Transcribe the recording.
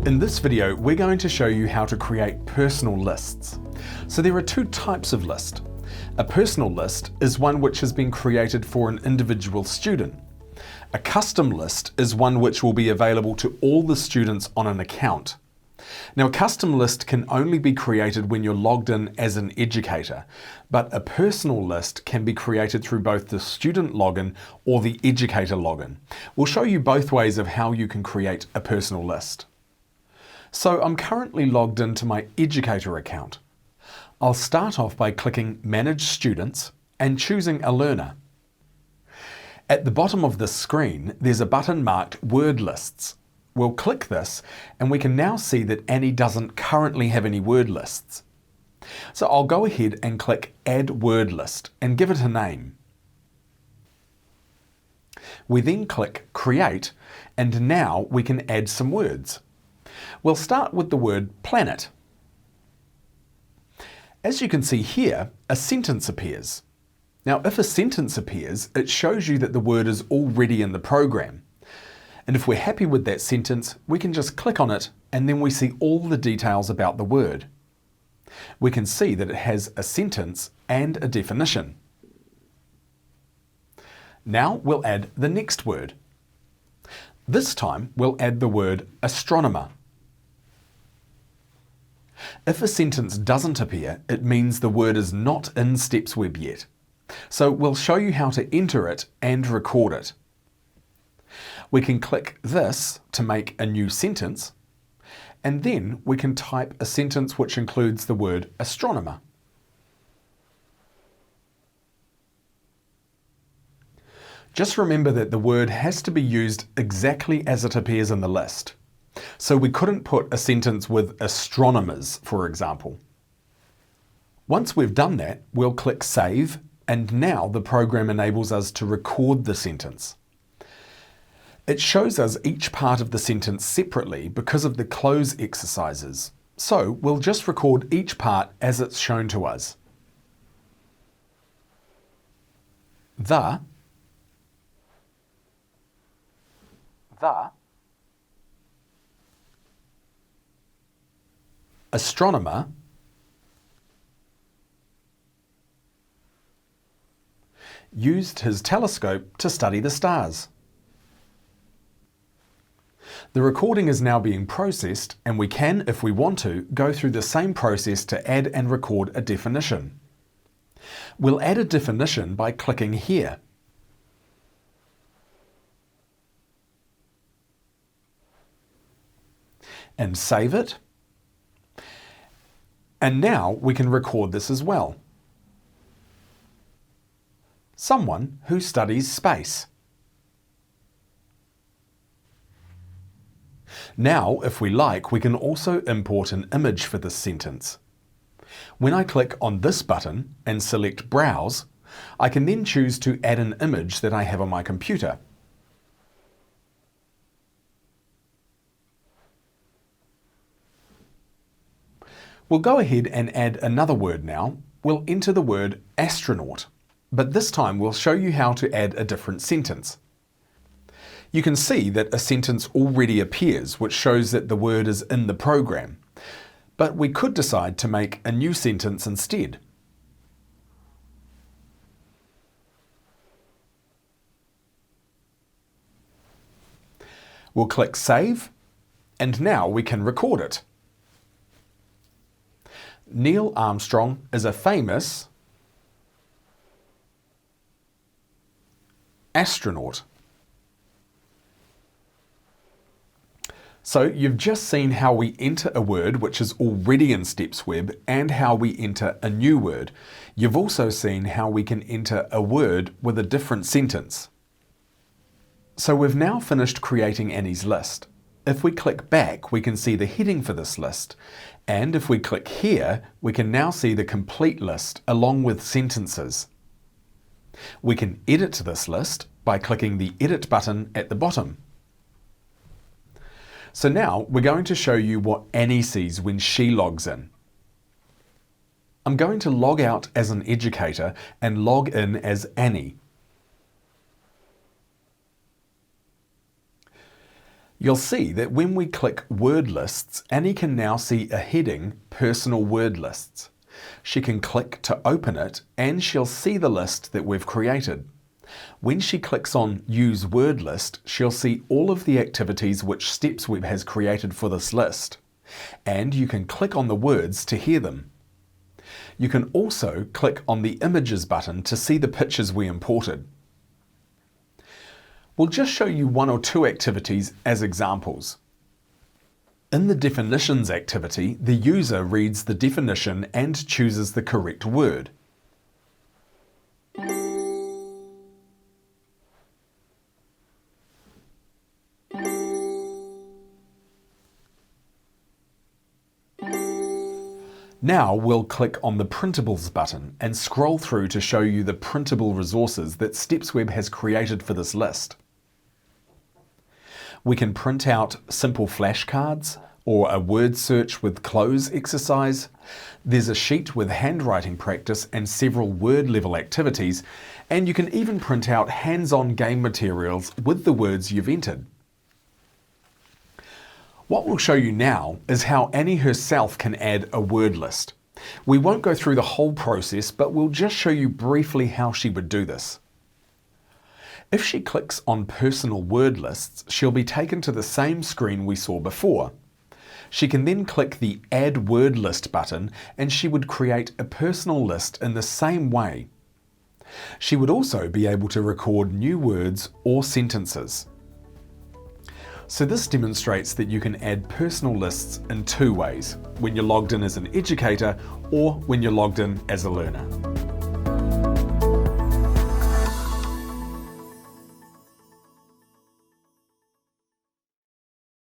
In this video, we're going to show you how to create personal lists. So there are two types of list. A personal list is one which has been created for an individual student. A custom list is one which will be available to all the students on an account. Now, a custom list can only be created when you're logged in as an educator, but a personal list can be created through both the student login or the educator login. We'll show you both ways of how you can create a personal list. So I'm currently logged into my educator account. I'll start off by clicking Manage Students and choosing a learner. At the bottom of the screen, there's a button marked WordLists. We'll click this and we can now see that Annie doesn't currently have any word lists. So I'll go ahead and click Add Word List and give it a name. We then click Create and now we can add some words. We'll start with the word planet. As you can see here, a sentence appears. Now, if a sentence appears, it shows you that the word is already in the program. And if we're happy with that sentence, we can just click on it and then we see all the details about the word. We can see that it has a sentence and a definition. Now we'll add the next word. This time we'll add the word astronomer. If a sentence doesn't appear, it means the word is not in StepsWeb yet. So we'll show you how to enter it and record it. We can click this to make a new sentence, and then we can type a sentence which includes the word astronomer. Just remember that the word has to be used exactly as it appears in the list. So we couldn't put a sentence with astronomers, for example. Once we've done that, we'll click Save, and now the program enables us to record the sentence. It shows us each part of the sentence separately because of the close exercises. So we'll just record each part as it's shown to us. The astronomer used his telescope to study the stars. The recording is now being processed, and we can, if we want to, go through the same process to add and record a definition. We'll add a definition by clicking here. And save it. And now we can record this as well. Someone who studies space. Now, if we like, we can also import an image for this sentence. When I click on this button and select Browse, I can then choose to add an image that I have on my computer. We'll go ahead and add another word now. We'll enter the word astronaut, but this time we'll show you how to add a different sentence. You can see that a sentence already appears, which shows that the word is in the program. But we could decide to make a new sentence instead. We'll click Save, and now we can record it. Neil Armstrong is a famous astronaut. So you've just seen how we enter a word which is already in StepsWeb and how we enter a new word. You've also seen how we can enter a word with a different sentence. So we've now finished creating Annie's list. If we click back, we can see the heading for this list. And if we click here, we can now see the complete list along with sentences. We can edit this list by clicking the Edit button at the bottom. So now we're going to show you what Annie sees when she logs in. I'm going to log out as an educator and log in as Annie. You'll see that when we click Word Lists, Annie can now see a heading, Personal Word Lists. She can click to open it and she'll see the list that we've created. When she clicks on Use Word List, she'll see all of the activities which StepsWeb has created for this list. And you can click on the words to hear them. You can also click on the Images button to see the pictures we imported. We'll just show you one or two activities as examples. In the Definitions activity, the user reads the definition and chooses the correct word. Now we'll click on the Printables button and scroll through to show you the printable resources that StepsWeb has created for this list. We can print out simple flashcards or a word search with close exercise. There's a sheet with handwriting practice and several word level activities, and you can even print out hands-on game materials with the words you've entered. What we'll show you now is how Annie herself can add a word list. We won't go through the whole process, but we'll just show you briefly how she would do this. If she clicks on Personal Word Lists, she'll be taken to the same screen we saw before. She can then click the Add Word List button and she would create a personal list in the same way. She would also be able to record new words or sentences. So this demonstrates that you can add personal lists in two ways, when you're logged in as an educator or when you're logged in as a learner.